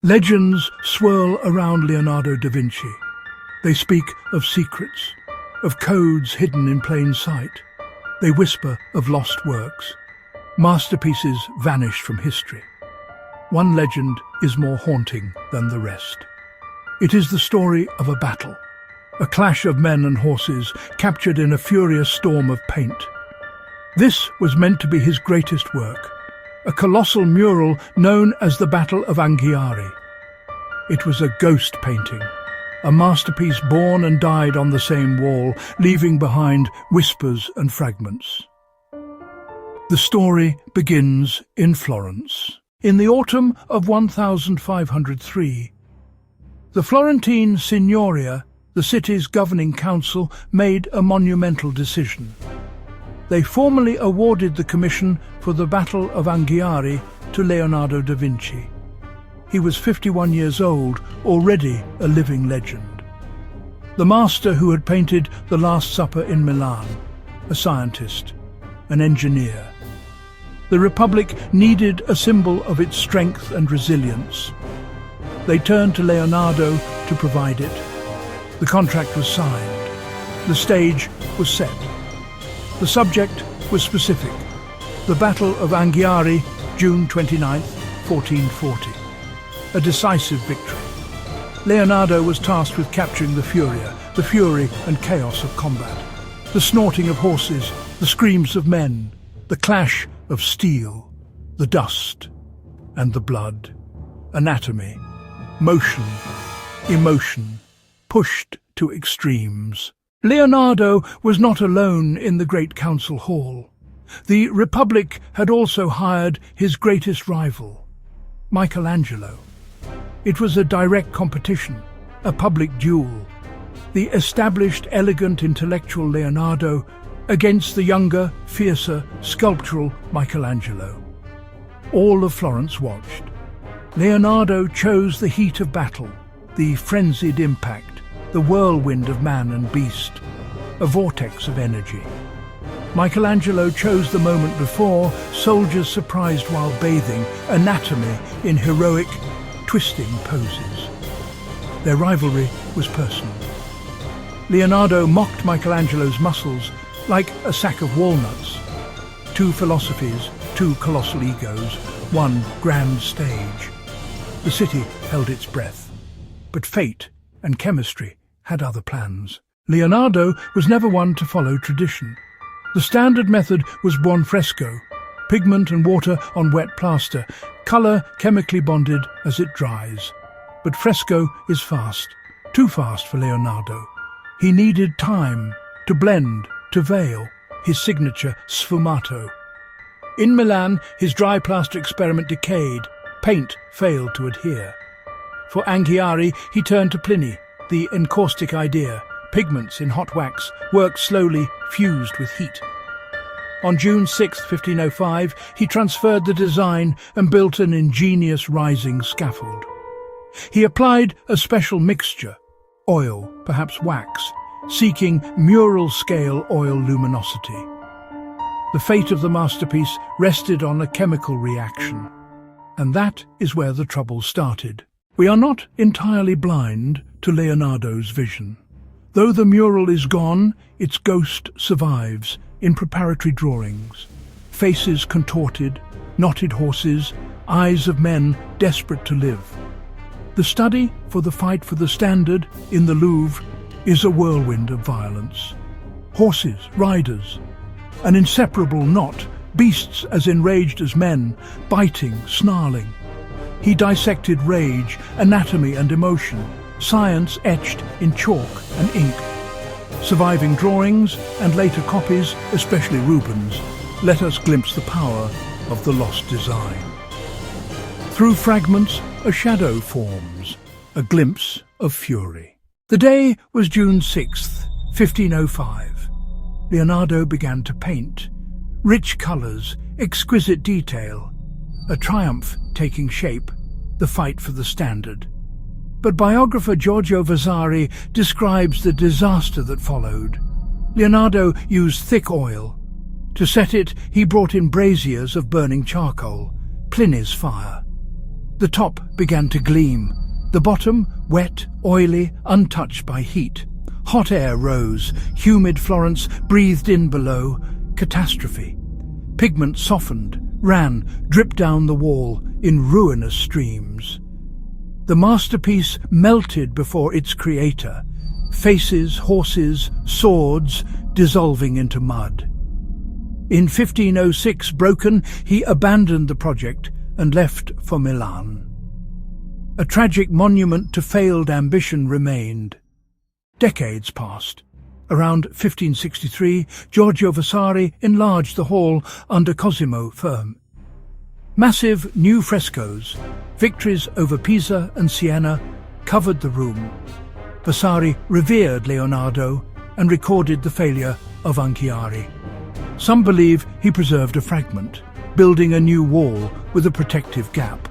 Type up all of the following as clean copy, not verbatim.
Legends swirl around Leonardo da Vinci. They speak of secrets, of codes hidden in plain sight. They whisper of lost works, masterpieces vanished from history. One legend is more haunting than the rest. It is the story of a battle, a clash of men and horses captured in a furious storm of paint. This was meant to be his greatest work, a colossal mural known as the Battle of Anghiari. It was a ghost painting, a masterpiece born and died on the same wall, leaving behind whispers and fragments. The story begins in Florence. In the autumn of 1503, the Florentine Signoria, the city's governing council, made a monumental decision. They formally awarded the commission for the Battle of Anghiari to Leonardo da Vinci. He was 51 years old, already a living legend. The master who had painted The Last Supper in Milan, a scientist, an engineer. The Republic needed a symbol of its strength and resilience. They turned to Leonardo to provide it. The contract was signed. The stage was set. The subject was specific. The Battle of Anghiari, June 29, 1440. A decisive victory. Leonardo was tasked with capturing the fury and chaos of combat. The snorting of horses, the screams of men, the clash of steel, the dust and the blood. Anatomy, motion, emotion, pushed to extremes. Leonardo was not alone in the great council hall. The Republic had also hired his greatest rival, Michelangelo. It was a direct competition, a public duel. The established, elegant, intellectual Leonardo against the younger, fiercer, sculptural Michelangelo. All of Florence watched. Leonardo chose the heat of battle, the frenzied impact, the whirlwind of man and beast, a vortex of energy. Michelangelo chose the moment before, soldiers surprised while bathing, anatomy in heroic, twisting poses. Their rivalry was personal. Leonardo mocked Michelangelo's muscles like a sack of walnuts. Two philosophies, two colossal egos, one grand stage. The city held its breath. But fate and chemistry had other plans. Leonardo was never one to follow tradition. The standard method was buon fresco, pigment and water on wet plaster, color chemically bonded as it dries. But fresco is fast, too fast for Leonardo. He needed time to blend, to veil, his signature sfumato. In Milan, his dry plaster experiment decayed. Paint failed to adhere. For Anghiari, he turned to Pliny, the encaustic idea, pigments in hot wax, worked slowly, fused with heat. On June 6, 1505, he transferred the design and built an ingenious rising scaffold. He applied a special mixture, oil, perhaps wax, seeking mural-scale oil luminosity. The fate of the masterpiece rested on a chemical reaction, and that is where the trouble started. We are not entirely blind to Leonardo's vision. Though the mural is gone, its ghost survives in preparatory drawings. Faces contorted, knotted horses, eyes of men desperate to live. The study for the fight for the standard in the Louvre is a whirlwind of violence. Horses, riders, an inseparable knot, beasts as enraged as men, biting, snarling. He dissected rage, anatomy and emotion, science etched in chalk and ink. Surviving drawings and later copies, especially Rubens, let us glimpse the power of the lost design. Through fragments, a shadow forms, a glimpse of fury. The day was June 6th, 1505. Leonardo began to paint. Rich colours, exquisite detail, a triumph taking shape, the fight for the standard. But biographer Giorgio Vasari describes the disaster that followed. Leonardo used thick oil. To set it, he brought in braziers of burning charcoal, Pliny's fire. The top began to gleam, the bottom wet, oily, untouched by heat. Hot air rose, humid Florence breathed in below. Catastrophe. Pigment softened, ran, dripped down the wall in ruinous streams. The masterpiece melted before its creator, faces, horses, swords dissolving into mud. In 1506, broken, he abandoned the project and left for Milan. A tragic monument to failed ambition remained. Decades passed. Around 1563, Giorgio Vasari enlarged the hall under Cosimo Ferm. Massive new frescoes, victories over Pisa and Siena, covered the room. Vasari revered Leonardo and recorded the failure of Anghiari. Some believe he preserved a fragment, building a new wall with a protective gap.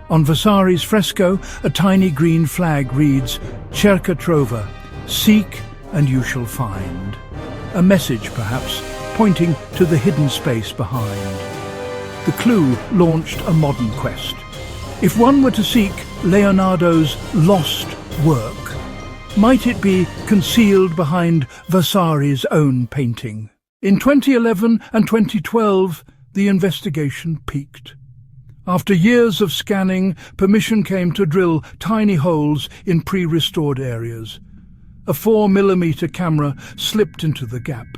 On Vasari's fresco, a tiny green flag reads, "Cerca trova," seek and you shall find. A message, perhaps, pointing to the hidden space behind. The clue launched a modern quest. If one were to seek Leonardo's lost work, might it be concealed behind Vasari's own painting? In 2011 and 2012, the investigation peaked. After years of scanning, permission came to drill tiny holes in pre-restored areas. A 4mm camera slipped into the gap.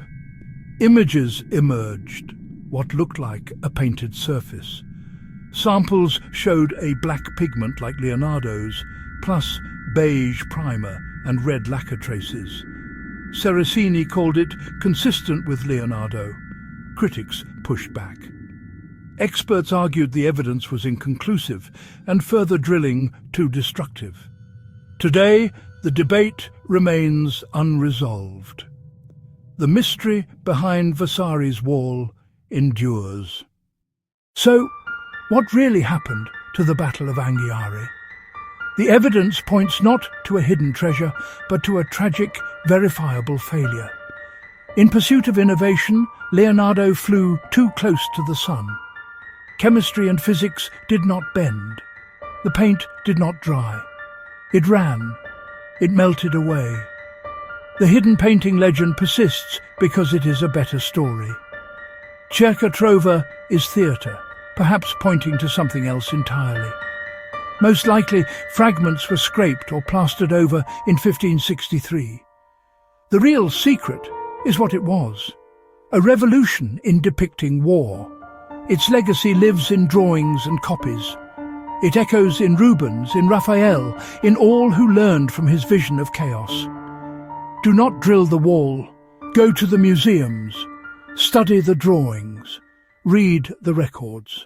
Images emerged, what looked like a painted surface. Samples showed a black pigment like Leonardo's, plus beige primer and red lacquer traces. Seracini called it consistent with Leonardo. Critics pushed back. Experts argued the evidence was inconclusive and further drilling too destructive. Today, the debate remains unresolved. The mystery behind Vasari's wall endures. So, what really happened to the Battle of Anghiari? The evidence points not to a hidden treasure, but to a tragic, verifiable failure. In pursuit of innovation, Leonardo flew too close to the sun. Chemistry and physics did not bend. The paint did not dry. It ran. It melted away. The hidden painting legend persists because it is a better story. Cerca trova is theatre, perhaps pointing to something else entirely. Most likely, fragments were scraped or plastered over in 1563. The real secret is what it was, a revolution in depicting war. Its legacy lives in drawings and copies. It echoes in Rubens, in Raphael, in all who learned from his vision of chaos. Do not drill the wall. Go to the museums. Study the drawings. Read the records.